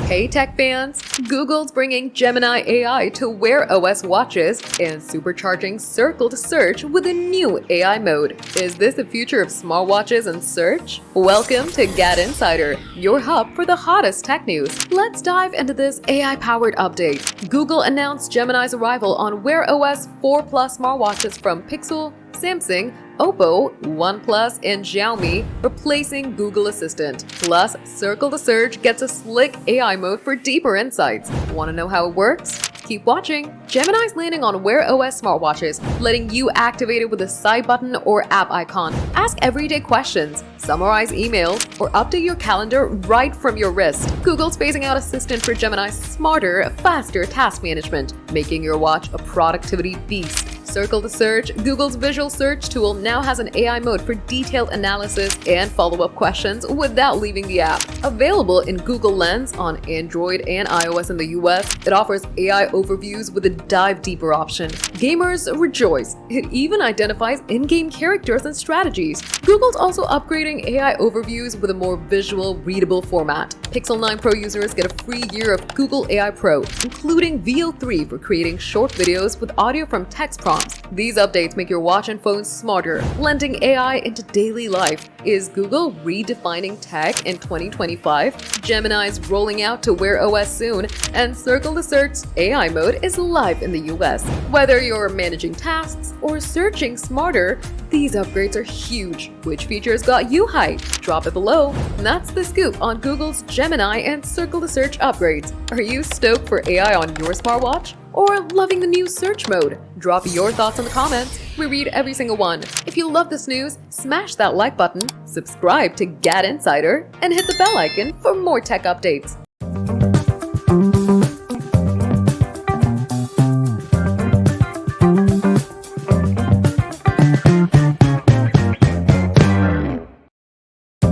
Hey tech fans! Google's bringing Gemini AI to Wear OS watches and supercharging Circle to Search with a new AI mode. Is this the future of smartwatches and search? Welcome to GadInsider, your hub for the hottest tech news. Let's dive into this AI-powered update. Google announced Gemini's arrival on Wear OS 4 Plus smartwatches from Pixel, Samsung, OPPO, OnePlus, and Xiaomi, replacing Google Assistant. Plus, Circle to Search gets a slick AI mode for deeper insights. Want to know how it works? Keep watching. Gemini's landing on Wear OS smartwatches, letting you activate it with a side button or app icon. Ask everyday questions, summarize emails, or update your calendar right from your wrist. Google's phasing out Assistant for Gemini's smarter, faster task management, making your watch a productivity beast. Circle to Search, Google's visual search tool, now has an AI mode for detailed analysis and follow-up questions without leaving the app. Available in Google Lens on Android and iOS in the US, it offers AI overviews with a dive deeper option. Gamers rejoice. It even identifies in-game characters and strategies. Google's also upgrading AI overviews with a more visual, readable format. Pixel 9 Pro users get a free year of Google AI Pro, including VO3 for creating short videos with audio from text prompts. These updates make your watch and phone smarter, blending AI into daily life. Is Google redefining tech in 2025? Gemini's rolling out to Wear OS soon, and Circle to Search's AI mode is live in the US. Whether you're managing tasks or searching smarter, these upgrades are huge. Which features got you hyped? Drop it below. And that's the scoop on Google's Gemini and Circle to Search upgrades. Are you stoked for AI on your smartwatch? Or loving the new search mode? Drop your thoughts in the comments. We read every single one. If you love this news, smash that like button, subscribe to GadInsider, and hit the bell icon for more tech updates.